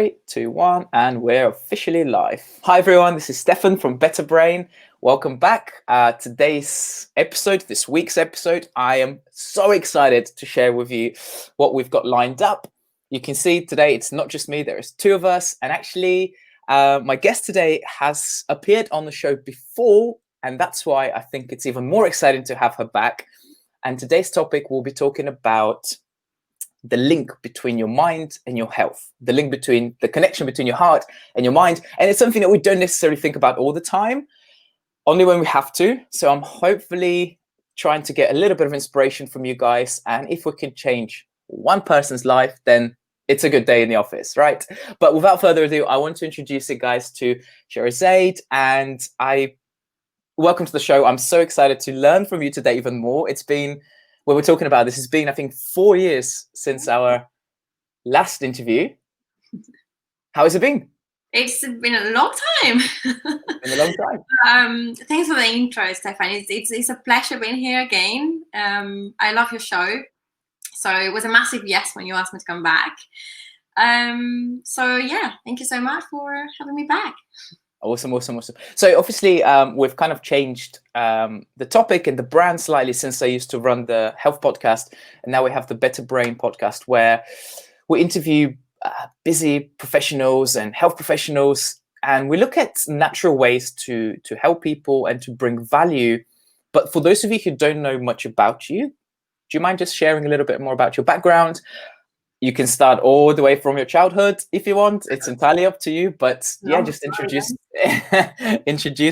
Three, two, one, and we're officially live. Hi everyone, this is Stefan from Better Brain. Welcome back. Today's episode, this week's episode, I am so excited to share with you what we've got lined up. You can see today it's not just me, there is two of us, and actually my guest today has appeared on the show before, and that's why I think it's even more exciting to have her back. And today's topic, we'll be talking about the link between your mind and your health, the link between the connection between your heart and your mind. And it's something that we don't necessarily think about all the time, only when we have to. So I'm hopefully trying to get a little bit of inspiration from you guys. And if we can change one person's life, then it's a good day in the office, right? But without further ado, I want to introduce you guys to Sherazade, and welcome to the show. I'm so excited to learn from you today even more. It's been, when we're talking about this, it's been, I think, 4 years since our last interview. How has it been? It's been a long time. Been a long time. Thanks for the intro, Stefan. It's a pleasure being here again. I love your show. So it was a massive yes when you asked me to come back. So yeah, thank you so much for having me back. Awesome. So obviously we've kind of changed the topic and the brand slightly since I used to run the health podcast, and now we have the Better Brain podcast where we interview busy professionals and health professionals, and we look at natural ways to help people and to bring value. But for those of you who don't know much about you, do you mind just sharing a little bit more about your background? You can start all the way from your childhood if you want. It's entirely up to you. But yeah, just introduce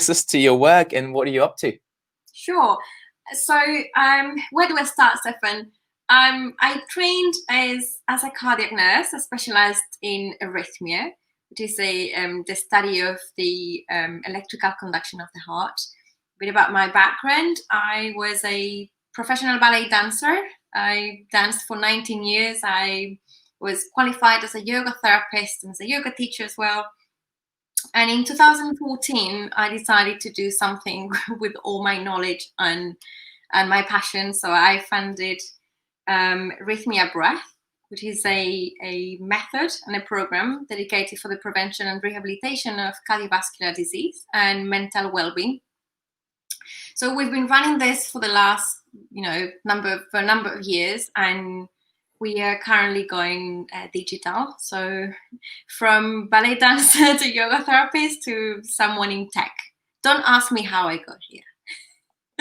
us to your work and what are you up to? Sure. So where do I start, Stefan? I trained as a cardiac nurse. I specialized in arrhythmia, which is the study of the electrical conduction of the heart. A bit about my background. I was a professional ballet dancer. I danced for 19 years. I was qualified as a yoga therapist and as a yoga teacher as well. And in 2014, I decided to do something with all my knowledge and my passion. So I founded Rhythmia Breath, which is a method and a program dedicated for the prevention and rehabilitation of cardiovascular disease and mental well-being. So we've been running this for the last, number of years, and we are currently going digital. So from ballet dancer to yoga therapist to someone in tech. Don't ask me how I got here.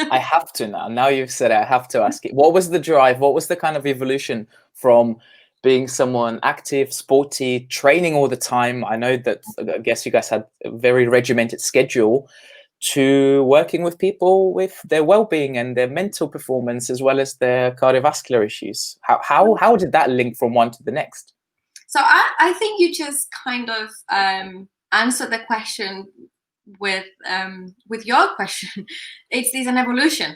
I have to now. Now you've said it, I have to ask you. What was the drive? What was the kind of evolution from being someone active, sporty, training all the time? I know that, I guess you guys had a very regimented schedule, to working with people with their well-being and their mental performance as well as their cardiovascular issues. How did that link from one to the next? So I think you just kind of answered the question with your question. It's an evolution,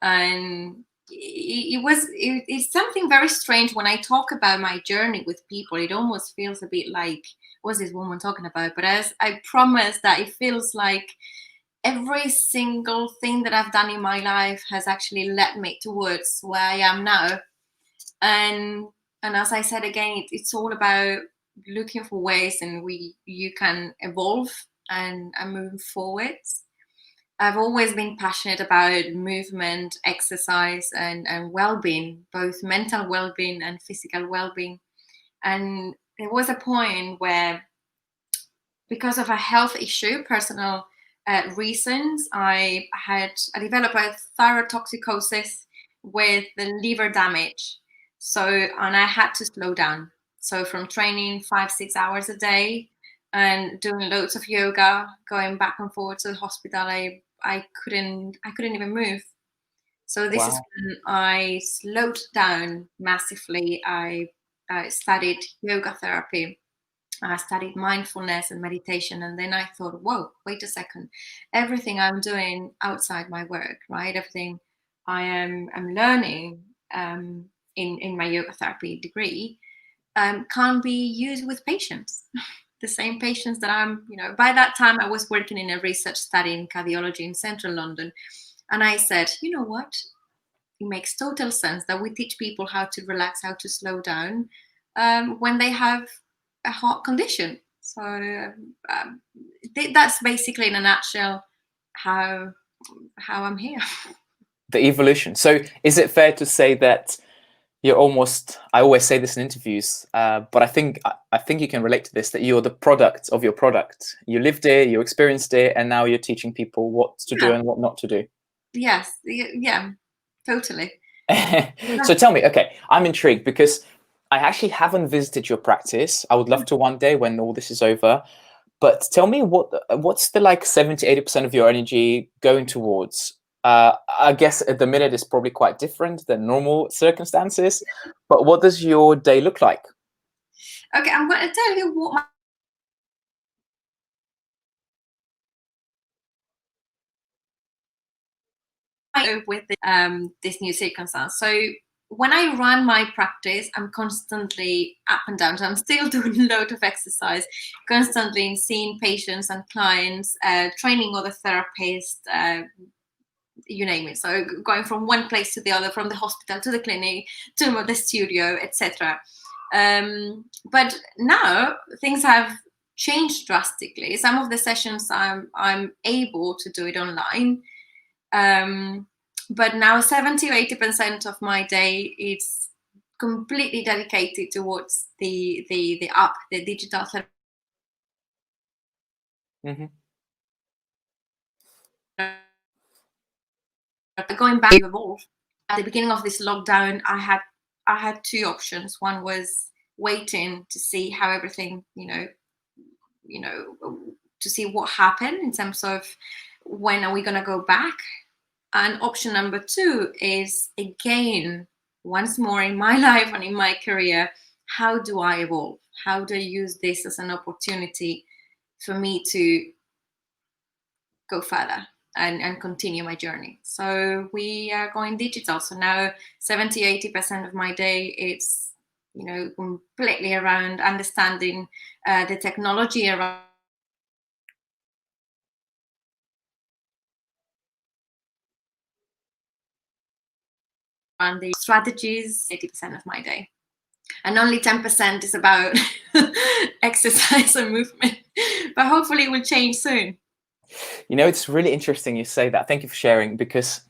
and it's something very strange when I talk about my journey with people. It almost feels a bit like, what's this woman talking about? But as I promise that it feels like every single thing that I've done in my life has actually led me towards where I am now. And as I said again, it's all about looking for ways and you can evolve and move forward. I've always been passionate about movement, exercise, and well-being, both mental well-being and physical well-being. And there was a point where, because of a health issue, personal reasons, I developed a thyrotoxicosis with the liver damage. So, and I had to slow down. So from training 5-6 hours a day and doing loads of yoga, going back and forth to the hospital, I couldn't even move. So this is when I slowed down massively. I studied yoga therapy. I studied mindfulness and meditation, and then I thought, whoa, wait a second. Everything I'm doing outside my work, right? Everything I'm learning in my yoga therapy degree can be used with patients. The same patients that by that time I was working in a research study in cardiology in central London. And I said, you know what? It makes total sense that we teach people how to relax, how to slow down when they have a heart condition. So that's basically in a nutshell how I'm here. The evolution. So is it fair to say that you're almost, I always say this in interviews, but I think you can relate to this, that you're the product of your product. You lived it, you experienced it, and now you're teaching people what to do Yeah. and what not to do. Yes. Yeah. Totally. So tell me, okay, I'm intrigued because I actually haven't visited your practice. I would love to one day when all this is over. But tell me what's the like 70-80% of your energy going towards? I guess at the minute it's probably quite different than normal circumstances. But what does your day look like? Okay, I'm going to tell you what with this new circumstance. So when I run my practice, I'm constantly up and down. So I'm still doing a lot of exercise, constantly seeing patients and clients, training other therapists, you name it. So going from one place to the other, from the hospital to the clinic to the studio, etc. But now things have changed drastically. Some of the sessions I'm able to do it online. But now 70 or 80% of my day is completely dedicated towards the app, the digital therapy. Hmm. Going back to evolve. At the beginning of this lockdown, I had two options. One was waiting to see how everything, to see what happened in terms of when are we going to go back. And option number two is, again, once more in my life and in my career, how do I evolve? How do I use this as an opportunity for me to go further and continue my journey? So we are going digital. So now 70-80% of my day it's completely around understanding the technology around the strategies. 80% of my day, and only 10% is about exercise and movement, but hopefully it will change soon. It's really interesting you say that. Thank you for sharing, because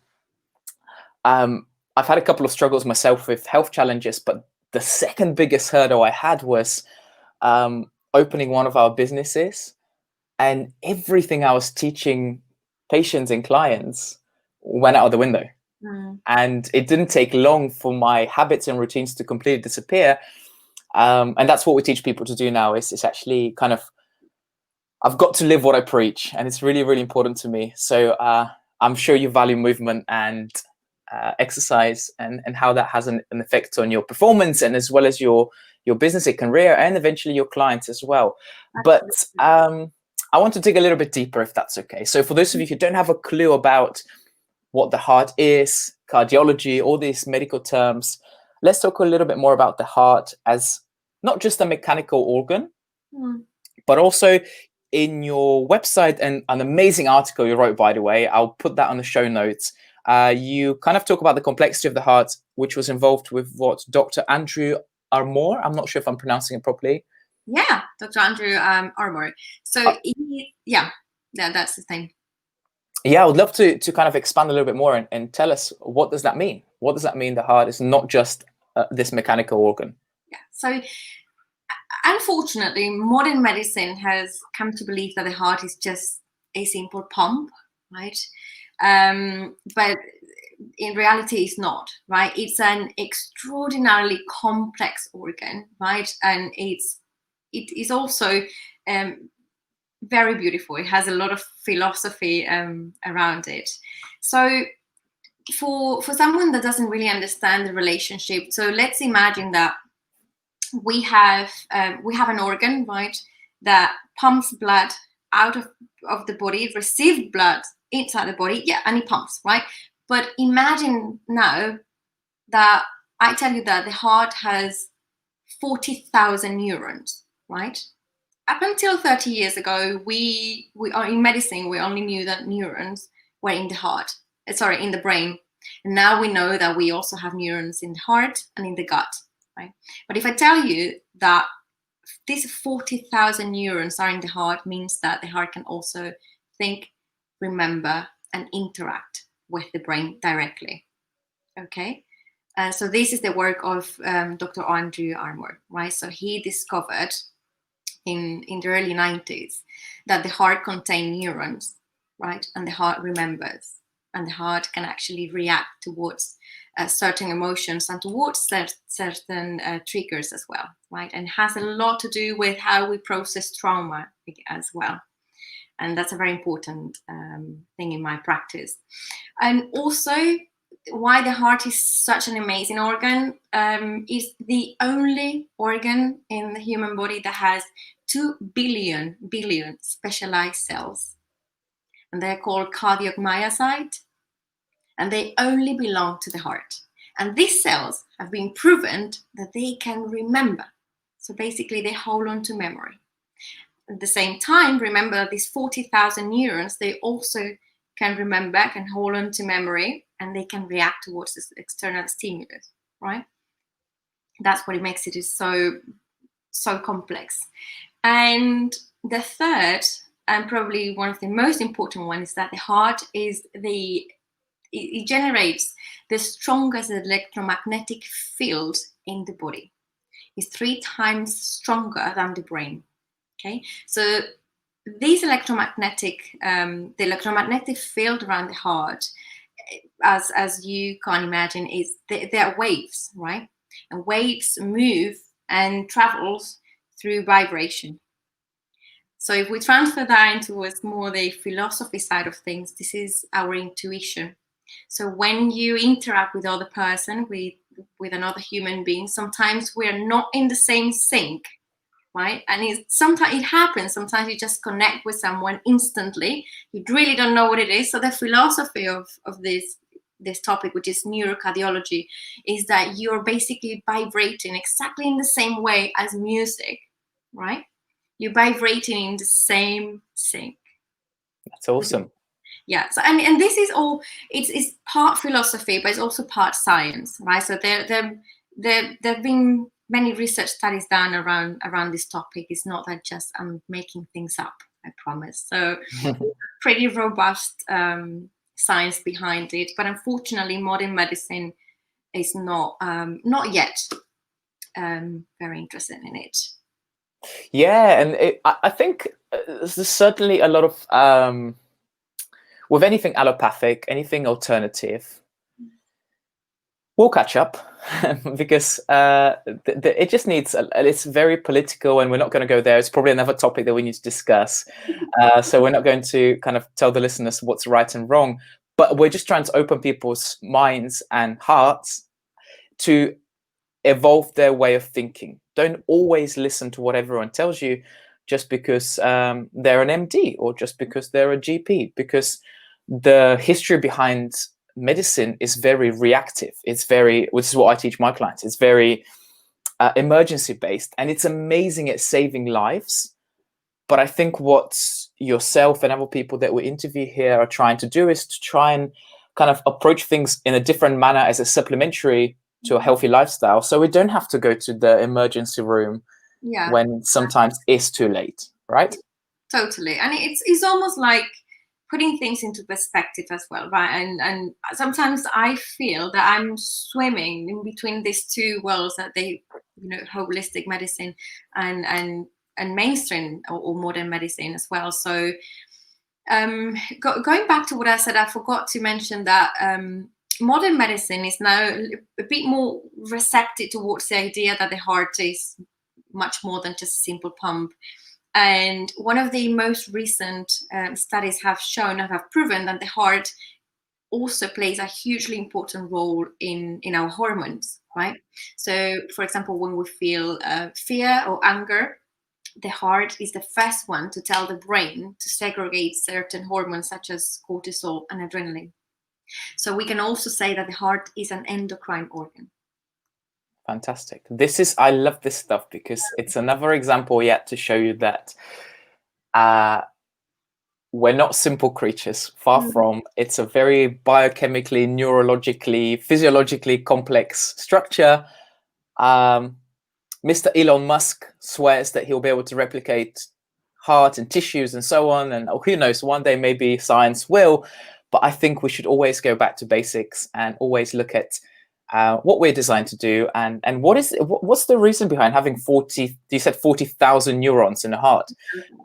I've had a couple of struggles myself with health challenges, but the second biggest hurdle I had was opening one of our businesses, and everything I was teaching patients and clients went out of the window. And it didn't take long for my habits and routines to completely disappear. And that's what we teach people to do now, is it's actually kind of, I've got to live what I preach, and it's really, really important to me. So I'm sure you value movement and exercise, and how that has an effect on your performance, and as well as your business and career, and eventually your clients as well. But I want to dig a little bit deeper, if that's okay. So for those of you who don't have a clue about what the heart is, cardiology, all these medical terms, let's talk a little bit more about the heart as not just a mechanical organ, but also in your website, and an amazing article you wrote, by the way, I'll put that on the show notes. You kind of talk about the complexity of the heart, which was involved with what Dr. Andrew Armour, I'm not sure if I'm pronouncing it properly. Yeah, Dr. Andrew Armour. So that's the thing. Yeah, I would love to kind of expand a little bit more and tell us, what does that mean? What does that mean, the heart is not just this mechanical organ? Yeah. So unfortunately, modern medicine has come to believe that the heart is just a simple pump, right? But in reality, it's not, right? It's an extraordinarily complex organ, right? And it is also very beautiful. It has a lot of philosophy around it. So for someone that doesn't really understand the relationship, so let's imagine that we have an organ, right, that pumps blood out of the body. It receives blood inside the body, and it pumps, right? But imagine now that I tell you that the heart has 40,000 neurons, right? Up until 30 years ago, we are in medicine, we only knew that neurons were in the heart, in the brain. And now we know that we also have neurons in the heart and in the gut, right? But if I tell you that these 40,000 neurons are in the heart means that the heart can also think, remember, and interact with the brain directly. Okay. So this is the work of Dr. Andrew Armour, right? So he discovered in the early 90s that the heart contains neurons, right? And the heart remembers, and the heart can actually react towards certain emotions and towards certain triggers as well, right? And has a lot to do with how we process trauma as well. And that's a very important thing in my practice. And also, why the heart is such an amazing organ, is the only organ in the human body that has 2 billion specialized cells, and they're called cardiomyocytes, and they only belong to the heart. And these cells have been proven that they can remember. So basically, they hold on to memory. At the same time, remember that these 40,000 neurons, they also can remember, can hold on to memory, and they can react towards this external stimulus, right? That's what it makes it is so complex. And the third, and probably one of the most important ones, is that the heart is it generates the strongest electromagnetic field in the body. It's 3 times stronger than the brain. Okay, so these electromagnetic, the electromagnetic field around the heart, as you can imagine, is they're waves, right? And waves move and travels through vibration. So if we transfer that into more the philosophy side of things, this is our intuition. So when you interact with other person, with another human being, sometimes we're not in the same sync, right? And sometimes it happens. Sometimes you just connect with someone instantly. You really don't know what it is. So the philosophy of this topic, which is neurocardiology, is that you're basically vibrating exactly in the same way as music, right? You're vibrating in the same sync. That's awesome. Yeah. So and this is all. It's part philosophy, but it's also part science, right? So there've been many research studies done around this topic. It's not that just I'm making things up, I promise. So pretty robust science behind it, but unfortunately modern medicine is not yet very interested in it. Yeah, and I think there's certainly a lot of with anything allopathic, anything alternative, we'll catch up because it just needs. It's very political, and we're not going to go there. It's probably another topic that we need to discuss. So we're not going to kind of tell the listeners what's right and wrong, but we're just trying to open people's minds and hearts to evolve their way of thinking. Don't always listen to what everyone tells you just because they're an MD or just because they're a GP, because the history behind medicine is very reactive. It's very, which is what I teach my clients. It's very emergency based, and it's amazing at saving lives. But I think what yourself and other people that we interview here are trying to do is to try and kind of approach things in a different manner as a supplementary to a healthy lifestyle, so we don't have to go to the emergency room when sometimes it's too late, right? Totally. And it's almost like putting things into perspective as well, right? And sometimes I feel that I'm swimming in between these two worlds, that they, holistic medicine and mainstream or modern medicine as well. So going back to what I said, I forgot to mention that modern medicine is now a bit more receptive towards the idea that the heart is much more than just a simple pump. And one of the most recent studies have proven that the heart also plays a hugely important role in our hormones, right? So, for example, when we feel fear or anger, the heart is the first one to tell the brain to segregate certain hormones such as cortisol and adrenaline. So we can also say that the heart is an endocrine organ. Fantastic. I love this stuff because it's another example yet to show you that we're not simple creatures, far from. It's a very biochemically, neurologically, physiologically complex structure. Mr. Elon Musk swears that he'll be able to replicate heart and tissues and so on. And who knows, one day maybe science will. But I think we should always go back to basics and always look at what we're designed to do, and what's the reason behind having 40, you said 40,000 neurons in the heart.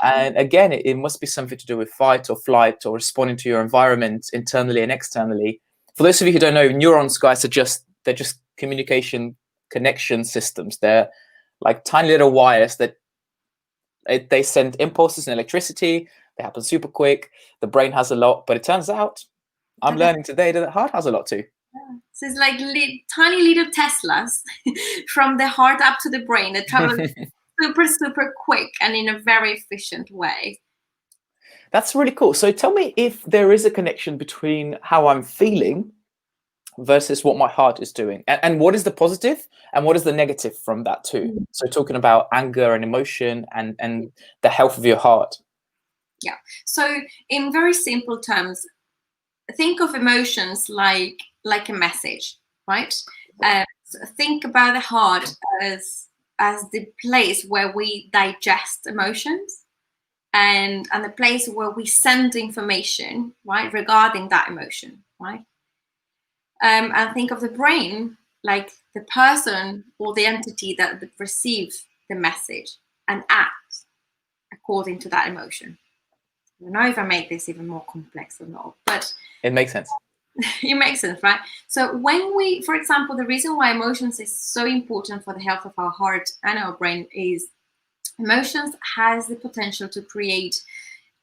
And again, it must be something to do with fight or flight or responding to your environment internally and externally. For those of you who don't know, neurons, guys, they're just communication connection systems. They're like tiny little wires that they send impulses and electricity. They happen super quick. The brain has a lot, but it turns out I'm learning today that the heart has a lot too. Yeah. So it's like tiny little Teslas from the heart up to the brain that travel super quick and in a very efficient way. That's really cool. So tell me if there is a connection between how I'm feeling versus what my heart is doing, and what is the positive and what is the negative from that too. So talking about anger and emotion and the health of your heart. Yeah. So in very simple terms, think of emotions like a message, right? So think about the heart as the place where we digest emotions, and the place where we send information, right, regarding that emotion, right? And think of the brain like the person or the entity that receives the message and acts according to that emotion. I don't know if I make this even more complex or not, but it makes sense. It makes sense, right? So when we, for example, the reason why emotions is so important for the health of our heart and our brain is emotions has the potential to create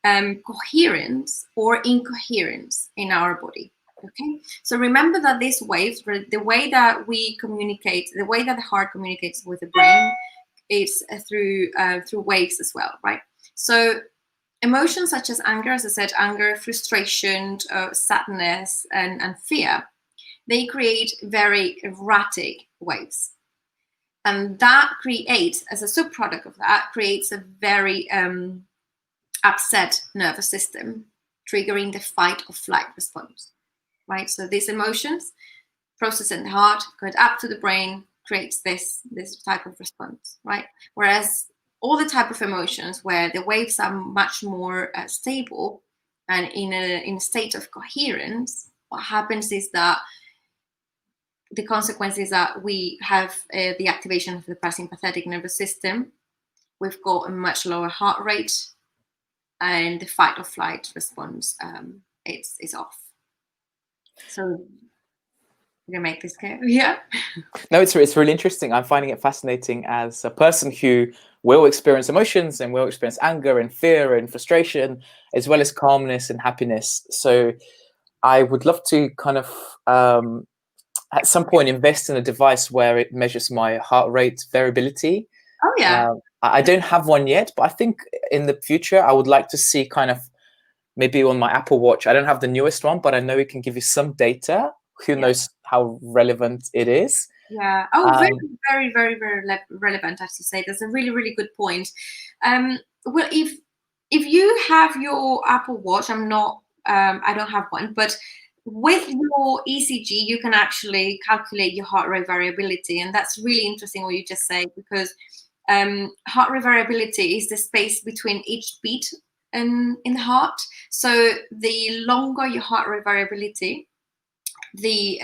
coherence or incoherence in our body. Okay, so remember that these waves, the way that we communicate, the way that the heart communicates with the brain, is through waves as well, right? So emotions such as anger, as I said, anger, frustration, sadness, and fear, they create very erratic waves. And that creates, as a subproduct of that, creates a very upset nervous system, triggering the fight or flight response, right? So these emotions processed in the heart, going up to the brain, creates this type of response, right? Whereas all the type of emotions where the waves are much more stable and in a state of coherence, what happens is that the consequence is that we have the activation of the parasympathetic nervous system. We've got a much lower heart rate, and the fight or flight response is off. So you can make this clear? Yeah. No, it's really interesting. I'm finding it fascinating as a person who will experience emotions and will experience anger and fear and frustration, as well as calmness and happiness. So I would love to kind of at some point invest in a device where it measures my heart rate variability. Oh yeah. I don't have one yet, but I think in the future I would like to see kind of maybe on my Apple Watch. I don't have the newest one, but I know it can give you some data. Who knows how relevant it is? Yeah. Oh, very relevant, as you say. That's a really good point. Well, if you have your Apple Watch, I don't have one, but with your ECG, you can actually calculate your heart rate variability, and that's really interesting what you just say, because heart rate variability is the space between each beat in the heart. So the longer your heart rate variability, the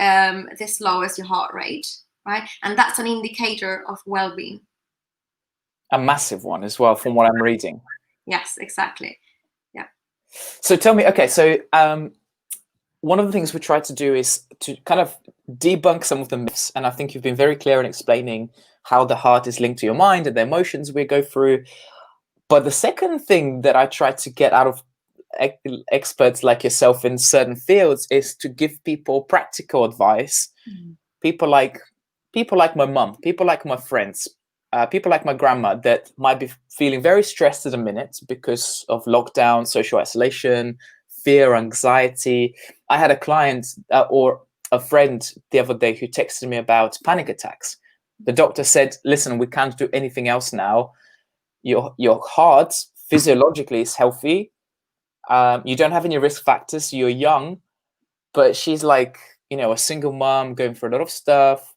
slower is your heart rate, right? And that's an indicator of well-being. A massive one as well, from what I'm reading. Yes, exactly. Yeah. So tell me, okay, so one of the things we try to do is to kind of debunk some of the myths, and I think you've been very clear in explaining how the heart is linked to your mind and the emotions we go through. But the second thing that I try to get out of experts like yourself in certain fields is to give people practical advice. People like my mum, people like my friends, people like my grandma that might be feeling very stressed at the minute because of lockdown, social isolation, fear, anxiety. I had a client or a friend the other day who texted me about panic attacks. The doctor said, listen, we can't do anything else now. Your heart physiologically is healthy. You don't have any risk factors. You're young. But she's like, a single mom going through a lot of stuff.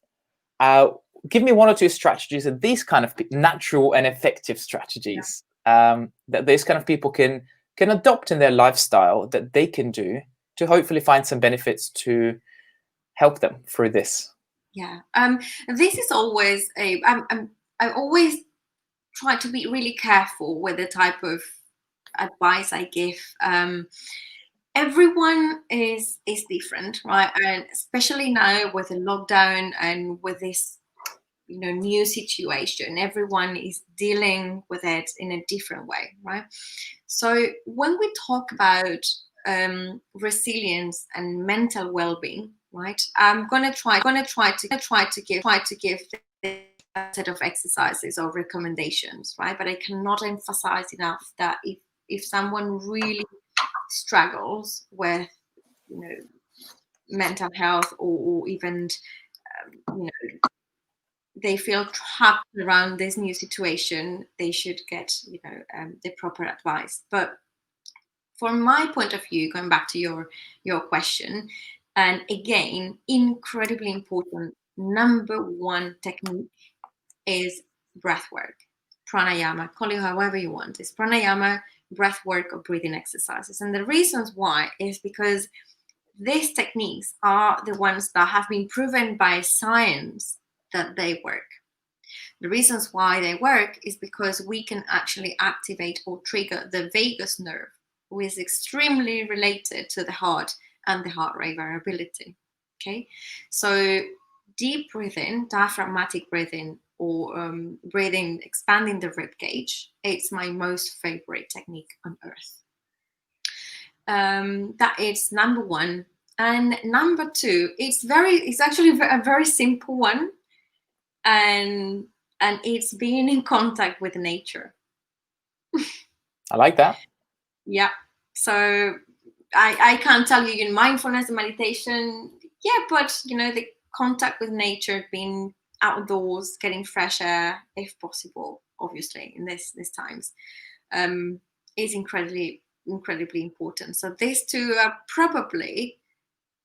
give me one or two strategies, and these kind of natural and effective strategies that these kind of people can adopt in their lifestyle, that they can do to hopefully find some benefits to help them through this. Yeah. This is always I always try to be really careful with the type of advice I give. Everyone is different, right? And especially now with the lockdown and with this, new situation, everyone is dealing with it in a different way, right? So when we talk about resilience and mental well-being, right? I'm gonna try to give a set of exercises or recommendations, right? But I cannot emphasize enough that if someone really struggles with, mental health, or even, they feel trapped around this new situation, they should get, the proper advice. But from my point of view, going back to your question, and again, incredibly important, number one technique is breath work, pranayama, call it however you want. It's pranayama, breath work, or breathing exercises. And the reasons why is because these techniques are the ones that have been proven by science that they work. The reasons why they work is because we can actually activate or trigger the vagus nerve, which is extremely related to the heart and the heart rate variability. Okay, so deep breathing, diaphragmatic breathing, or breathing, expanding the rib cage, it's my most favorite technique on earth. That is number one. And number two, it's actually a very simple one, and it's being in contact with nature. I like that. Yeah. So I can't tell you, mindfulness and meditation. Yeah, but the contact with nature, being outdoors, getting fresh air, if possible, obviously in this times, is incredibly important. So these two are probably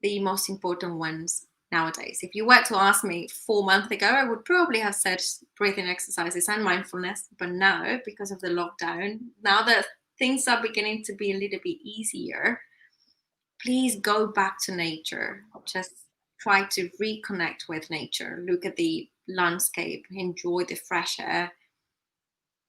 the most important ones nowadays. If you were to ask me 4 months ago, I would probably have said breathing exercises and mindfulness. But now, because of the lockdown, now that things are beginning to be a little bit easier, please go back to nature. Just try to reconnect with nature. Look at the landscape, enjoy the fresh air.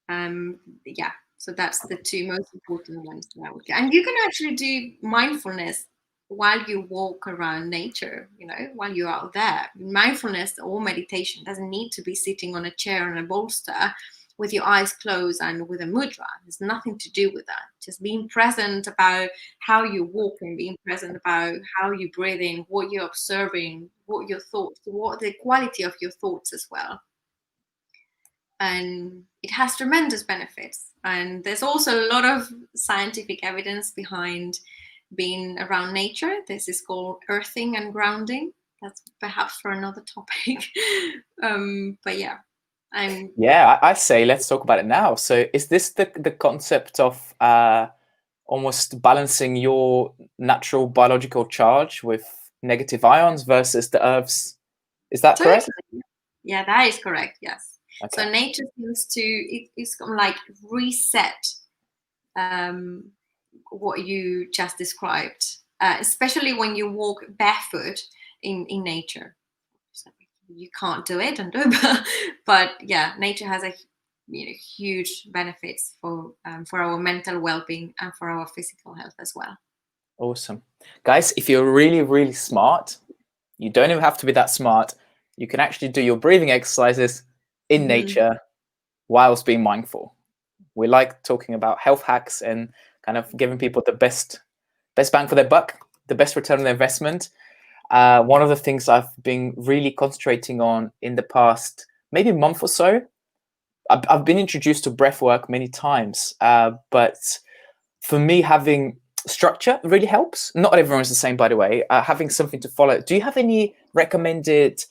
Yeah, so that's the two most important ones that I would get. And you can actually do mindfulness while you walk around nature, while you're out there. Mindfulness or meditation doesn't need to be sitting on a chair and a bolster with your eyes closed and with a mudra. There's nothing to do with that. Just being present about how you're walking, being present about how you're breathing, what you're observing, what your thoughts, what the quality of your thoughts as well. And it has tremendous benefits. And there's also a lot of scientific evidence behind being around nature. This is called earthing and grounding. That's perhaps for another topic. But yeah, I say let's talk about it now. So is this the concept of almost balancing your natural biological charge with negative ions versus the Earth's? Is that totally correct? Yeah, that is correct. Yes. Okay. So nature seems to it's kind of like reset what you just described, especially when you walk barefoot in nature. So you can't do it, but yeah, nature has a huge benefits for our mental well-being and for our physical health as well. Awesome. Guys, if you're really, really smart, you don't even have to be that smart. You can actually do your breathing exercises in nature whilst being mindful. We like talking about health hacks and kind of giving people the best bang for their buck, the best return on their investment. One of the things I've been really concentrating on in the past maybe month or so, I've been introduced to breath work many times, but for me, having structure really helps. Not everyone's the same, by the way. Having something to follow. Do you have any recommended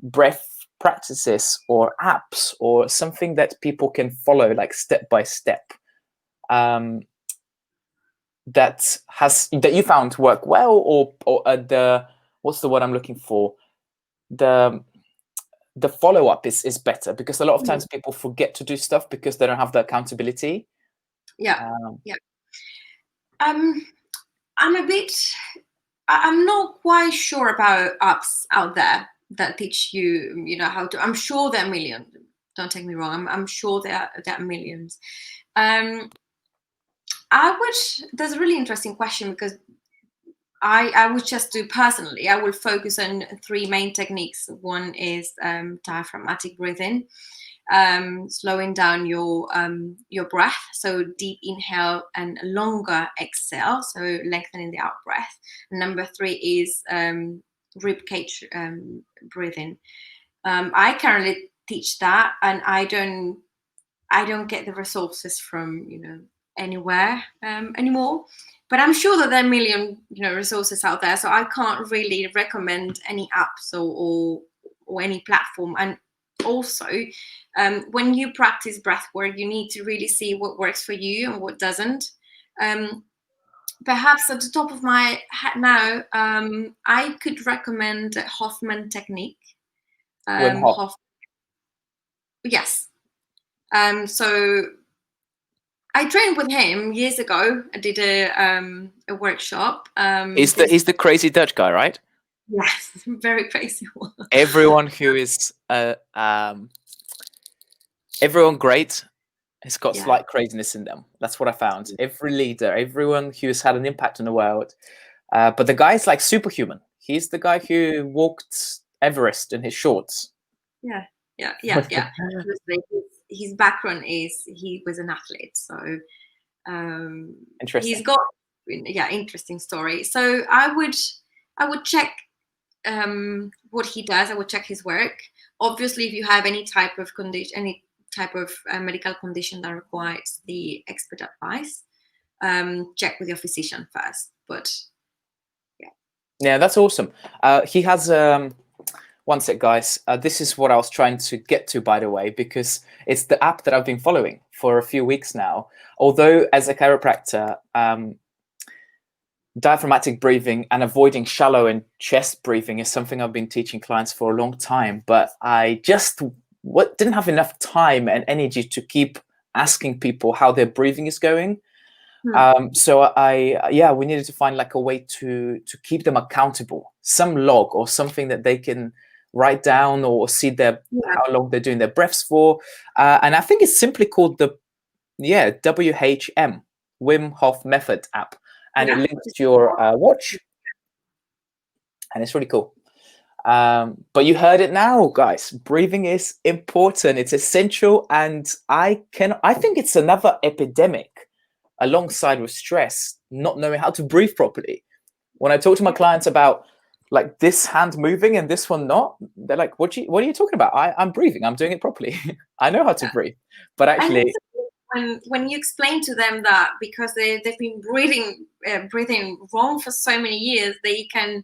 breath practices or apps or something that people can follow, like step by step, that you found work well, or the what's the word I'm looking for? The the follow-up is better, because a lot of times people forget to do stuff because they don't have the accountability. Yeah, yeah. I'm a bit. I'm not quite sure about apps out there that teach you, how to. I'm sure there are millions. Don't take me wrong. I'm sure there are millions. There's a really interesting question, because I would just do personally. I will focus on three main techniques. One is diaphragmatic breathing, slowing down your breath, so deep inhale and longer exhale, so lengthening the out breath. And number three is rib cage breathing. I currently teach that, and I don't get the resources from anywhere anymore. But I'm sure that there are a million resources out there, so I can't really recommend any apps or any platform. And also, when you practice breath work, you need to really see what works for you and what doesn't. Perhaps at the top of my head now, I could recommend Hoffman technique. Wim Hof. Yes. So I trained with him years ago. I did a workshop. He's the crazy Dutch guy, right? Yes, very crazy one. Everyone who is everyone great has got slight craziness in them. That's what I found. Every leader, everyone who's had an impact on the world, but the guy is like superhuman. He's the guy who walked Everest in his shorts. Yeah. His background is he was an athlete, so interesting. He's got interesting story. So I would check what he does. I would check his work. Obviously, if you have any type of condition, any type of medical condition that requires the expert advice, check with your physician first. But yeah, that's awesome. He has one sec, guys. This is what I was trying to get to, by the way, because it's the app that I've been following for a few weeks now. Although as a chiropractor, diaphragmatic breathing and avoiding shallow and chest breathing is something I've been teaching clients for a long time, but I just didn't have enough time and energy to keep asking people how their breathing is going. So we needed to find like a way to keep them accountable, some log or something that they can write down or see how long they're doing their breaths for. And I think it's simply called the WHM, Wim Hof Method app. And it links to your watch, and it's really cool. But you heard it now, guys. Breathing is important. It's essential, and I think it's another epidemic, alongside with stress, not knowing how to breathe properly. When I talk to my clients about like this hand moving and this one not, they're like, "What are you talking about? I'm breathing. I'm doing it properly. I know how to breathe." But actually, when you explain to them that because they've been breathing wrong for so many years, they can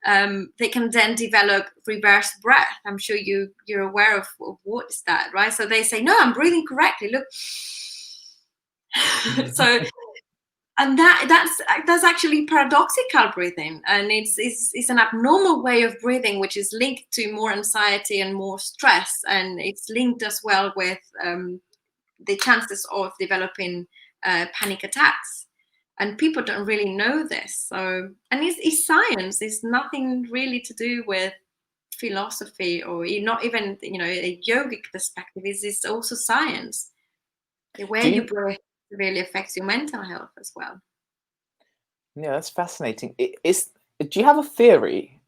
then develop reverse breath. I'm sure you're aware of what is that, right? So they say, "No, I'm breathing correctly. Look." So, and that's actually paradoxical breathing, and it's an abnormal way of breathing, which is linked to more anxiety and more stress, and it's linked as well with the chances of developing panic attacks. And people don't really know this. So, and it's science. It's nothing really to do with philosophy or not even a yogic perspective. It's also science. The way you breathe really affects your mental health as well. Yeah, that's fascinating. Do you have a theory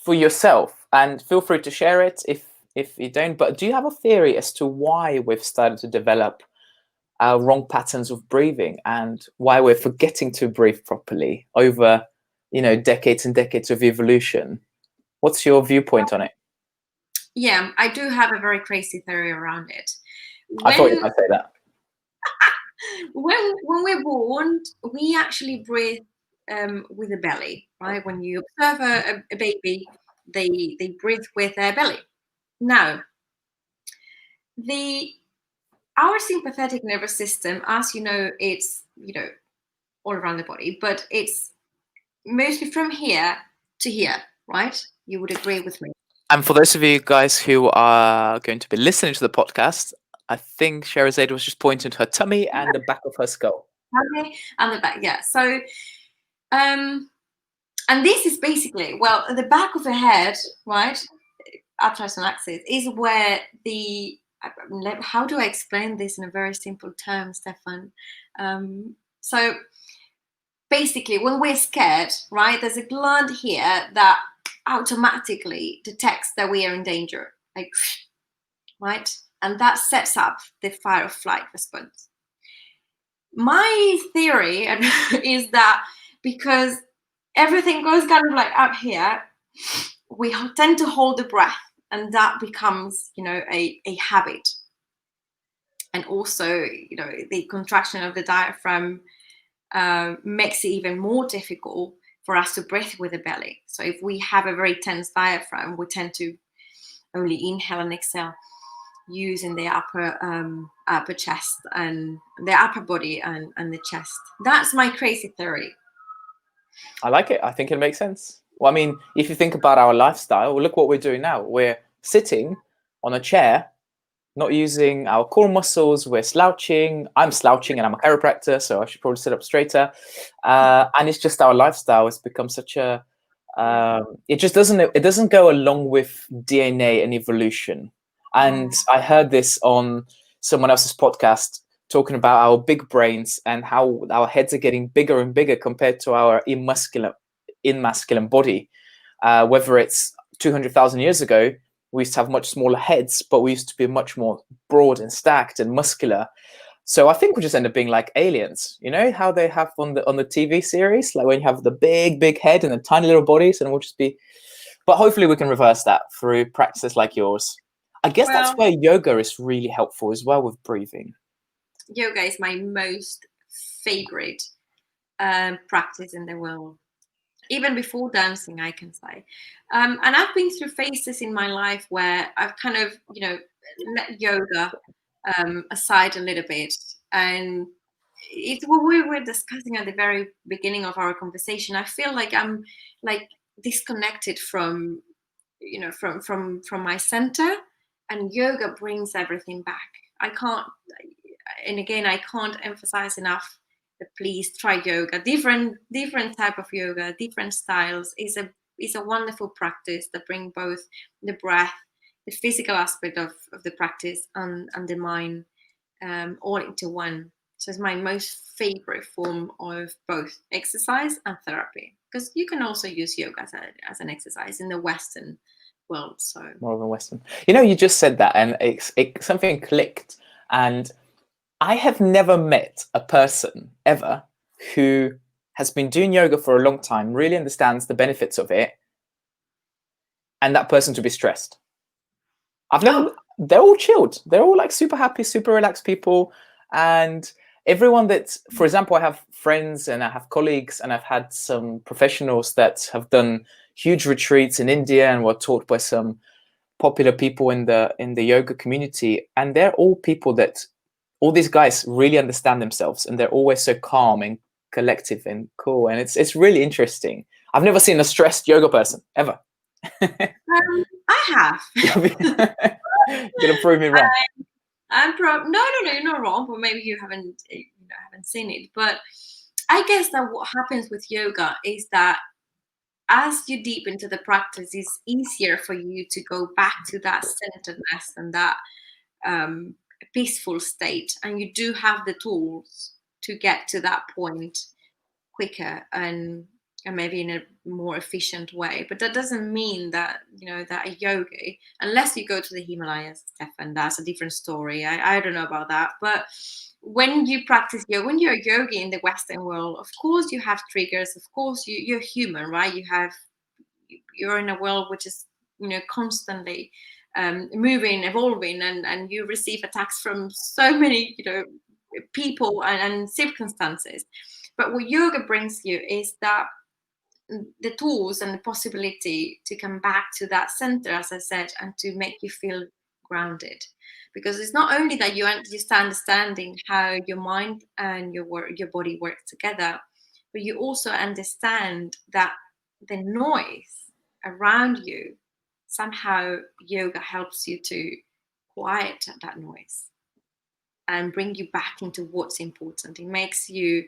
for yourself? And feel free to share it if you don't. But do you have a theory as to why we've started to develop wrong patterns of breathing and why we're forgetting to breathe properly over decades and decades of evolution? What's your viewpoint on it? Yeah, I do have a very crazy theory around it. I thought you might say that. When we're born, we actually breathe with the belly, right? When you observe a baby, they breathe with their belly. Now, our sympathetic nervous system, as you know, it's all around the body, but it's mostly from here to here, right? You would agree with me. And for those of you guys who are going to be listening to the podcast, I think Sherazade was just pointing to her tummy and the back of her skull. Okay, and the back, yeah. So, and this is basically, well, the back of the head, right, upright and axis, is where the, how do I explain this in a very simple term, Stefan? So basically, when we're scared, right, there's a gland here that automatically detects that we are in danger, like, right? And that sets up the fight or flight response. My theory is that because everything goes kind of like up here, we tend to hold the breath, and that becomes, a habit. And also, the contraction of the diaphragm makes it even more difficult for us to breathe with the belly. So if we have a very tense diaphragm, we tend to only inhale and exhale using the upper chest and the upper body and the chest. That's my crazy theory. I like it. I think it makes sense. Well, I mean, if you think about our lifestyle, well, look what we're doing now. We're sitting on a chair, not using our core muscles. We're slouching. I'm slouching, and I'm a chiropractor, so I should probably sit up straighter. And it's just our lifestyle. It's become such a. It just doesn't. It doesn't go along with DNA and evolution. And I heard this on someone else's podcast talking about our big brains and how our heads are getting bigger and bigger compared to our masculine body. Whether it's 200,000 years ago, we used to have much smaller heads, but we used to be much more broad and stacked and muscular. So I think we just end up being like aliens. You know how they have on the TV series, like when you have the big head and the tiny little bodies, and we'll just be. But hopefully we can reverse that through practices like yours. I guess that's where yoga is really helpful as well with breathing. Yoga is my most favorite practice in the world, even before dancing, I can say. And I've been through phases in my life where I've kind of, let yoga aside a little bit. And it's what we were discussing at the very beginning of our conversation. I feel like I'm like disconnected from, from my center, and yoga brings everything back. I can't, and again, I can't emphasize enough that please try yoga. Different type of yoga, different styles is a wonderful practice that bring both the breath, the physical aspect of the practice, and the mind all into one. So it's my most favorite form of both exercise and therapy, because you can also use yoga as an exercise in the Western world. So more of a Western. You just said that, and something clicked. And I have never met a person ever who has been doing yoga for a long time, really understands the benefits of it, and that person to be stressed. I've never. They're all chilled. They're all like super happy, super relaxed people, and everyone that, for example, I have friends and I have colleagues and I've had some professionals that have done huge retreats in India and were taught by some popular people in the yoga community, and they're all people that all these guys really understand themselves, and they're always so calm and collective and cool, and it's really interesting. I've never seen a stressed yoga person ever. I have. You're gonna prove me wrong. No, you're not wrong, but maybe you haven't seen it. But I guess that what happens with yoga is that as you deep into the practice, it's easier for you to go back to that centeredness and that peaceful state, and you do have the tools to get to that point quicker and maybe in a more efficient way. But that doesn't mean that that a yogi, unless you go to the Himalayas, Stefan, that's a different story. I don't know about that. But when you practice yoga, when you're a yogi in the Western world, of course you have triggers. Of course you're human, right? You're in a world which is constantly moving, evolving, and you receive attacks from so many people and circumstances. But what yoga brings you is that the tools and the possibility to come back to that center, as I said, and to make you feel grounded. Because it's not only that you start understanding how your mind and your body work together, but you also understand that the noise around you somehow yoga helps you to quiet that noise and bring you back into what's important. It makes you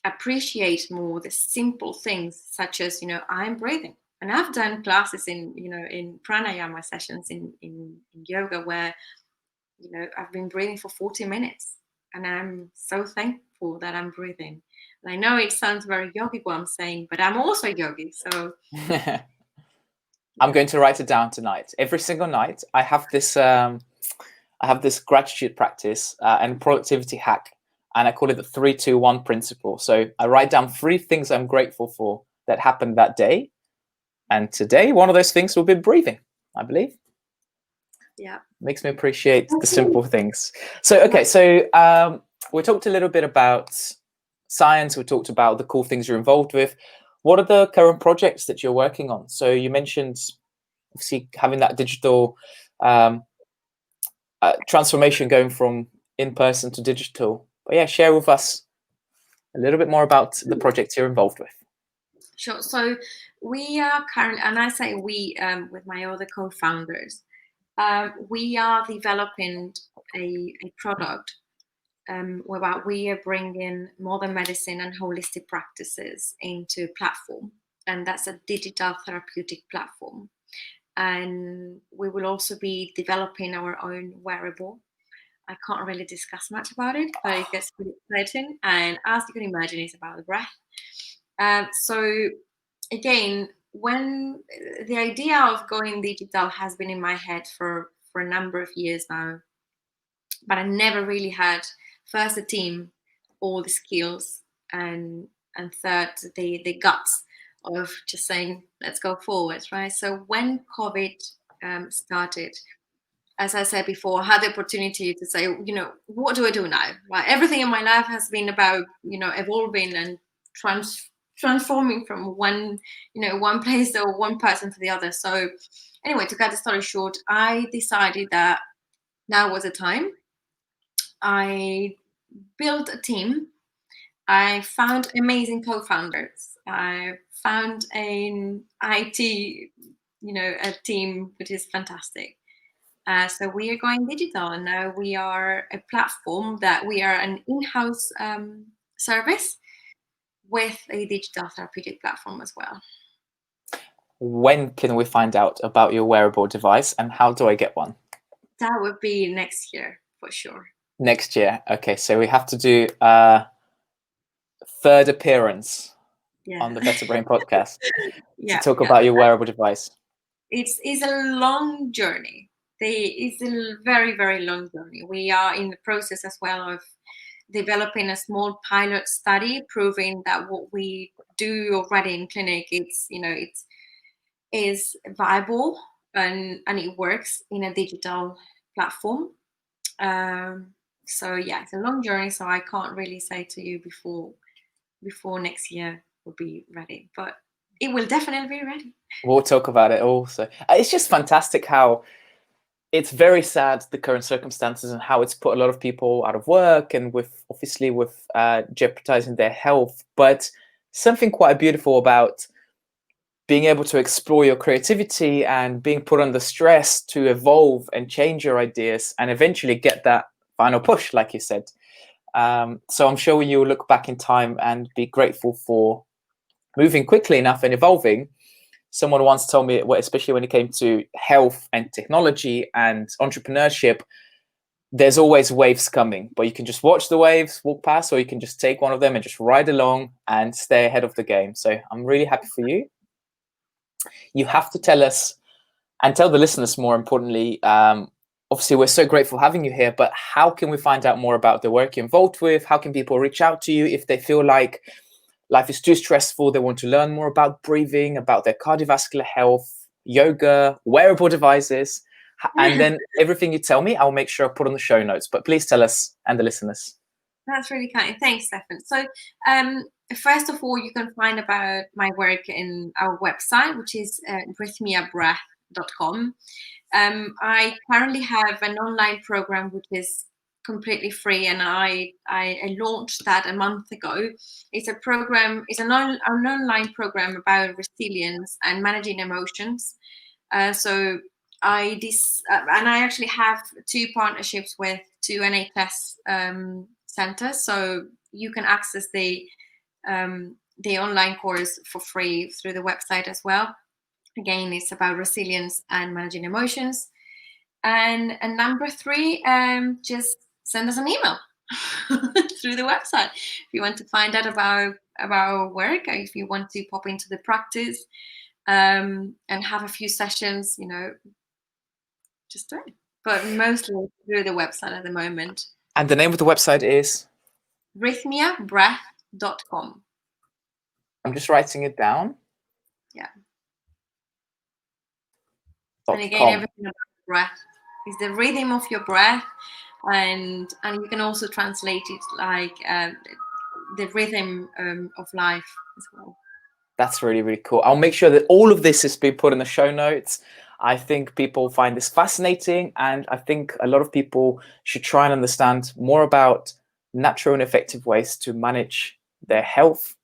appreciate more the simple things, such as, I'm breathing. And I've done classes in pranayama sessions in yoga where, I've been breathing for 40 minutes, and I'm so thankful that I'm breathing. And I know it sounds very yogic what I'm saying, but I'm also a yogi. So I'm going to write it down tonight. Every single night, I have this gratitude practice and productivity hack, and I call it the 3-2-1 principle. So I write down 3 things I'm grateful for that happened that day, and today one of those things will be breathing, I believe. Yeah, makes me appreciate the simple things. So okay, so we talked a little bit about science. We talked about the cool things you're involved with. What are the current projects that you're working on? So you mentioned obviously having that digital transformation, going from in-person to digital. But yeah, share with us a little bit more about the projects you're involved with. sure. So we are currently, and I say we, with my other co-founders, we are developing a product whereby we are bringing modern medicine and holistic practices into platform, and that's a digital therapeutic platform. And we will also be developing our own wearable. I can't really discuss much about it, but it gets pretty exciting. And as you can imagine, it's about the breath. So again, when the idea of going digital has been in my head for a number of years now, but I never really had first a team, all the skills, and third the guts of just saying let's go forward, right? So when COVID started, as I said before, I had the opportunity to say, what do I do now? Right, everything in my life has been about evolving and transforming from one place or one person to the other. So anyway, to cut the story short, I decided that now was the time. I built a team. I found amazing co-founders. I found an IT, a team which is fantastic. So we are going digital, and now we are a platform that we are an in-house service with a digital therapeutic platform as well. When can we find out about your wearable device, and how do I get one? That would be next year for sure. Next year. Okay, so we have to do third appearance on the Better Brain podcast to talk about your wearable device. It's a long journey. It's a very, very long journey. We are in the process as well of developing a small pilot study proving that what we do already in clinic, it is viable and it works in a digital platform. So yeah, it's a long journey. So I can't really say to you before next year will be ready, but it will definitely be ready. We'll talk about it also. It's just fantastic how it's very sad, the current circumstances, and how it's put a lot of people out of work and with jeopardizing their health. But something quite beautiful about being able to explore your creativity and being put under stress to evolve and change your ideas and eventually get that final push, like you said. So I'm sure you'll look back in time and be grateful for moving quickly enough and evolving. Someone once told me, especially when it came to health and technology and entrepreneurship, there's always waves coming, but you can just watch the waves walk past, or you can just take one of them and just ride along and stay ahead of the game. So I'm really happy for you. You have to tell us and tell the listeners, more importantly, obviously we're so grateful having you here, but how can we find out more about the work you're involved with? How can people reach out to you if they feel like life is too stressful, they want to learn more about breathing, about their cardiovascular health, yoga, wearable devices, and then everything you tell me, I'll make sure I put on the show notes. But please tell us and the listeners. That's really kind. Thanks, Stefan. So first of all, you can find about my work in our website, which is rhythmiabreath.com. I currently have an online program which is completely free, and I launched that a month ago. It's a program. It's an online program about resilience and managing emotions. So and I actually have 2 partnerships with 2 NHS centres. So you can access the online course for free through the website as well. Again, it's about resilience and managing emotions. And number 3, just send us an email through the website if you want to find out about our work, or if you want to pop into the practice and have a few sessions, just do it. But mostly through the website at the moment. And the name of the website is? rhythmiabreath.com. I'm just writing it down. Yeah. .com. And again, everything about breath is the rhythm of your breath, and you can also translate it like the rhythm of life as well. That's really, really cool. I'll make sure that all of this is being put in the show notes. I think people find this fascinating, and I think a lot of people should try and understand more about natural and effective ways to manage their health,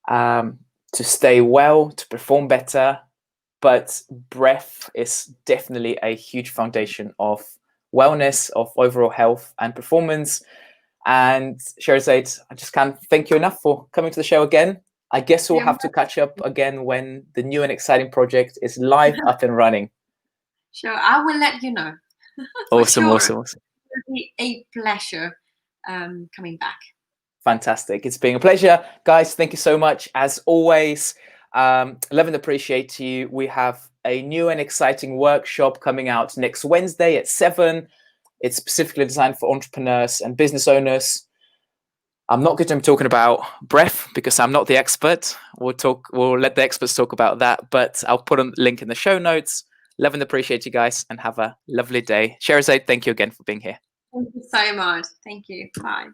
to stay well, to perform better. But breath is definitely a huge foundation of wellness, of overall health and performance. And Sherazade, I just can't thank you enough for coming to the show again. I guess we'll have to catch up again when the new and exciting project is live, up and running. Sure, I will let you know. Awesome, sure. awesome. It will be a pleasure coming back. Fantastic. It's been a pleasure. Guys, thank you so much. As always, love and appreciate you. We have a new and exciting workshop coming out next Wednesday at 7. It's specifically designed for entrepreneurs and business owners. I'm not going to be talking about breath because I'm not the expert. We'll let the experts talk about that, but I'll put a link in the show notes. Love and appreciate you guys, and have a lovely day. Sherazade, thank you again for being here. Thank you so much. Thank you. Bye.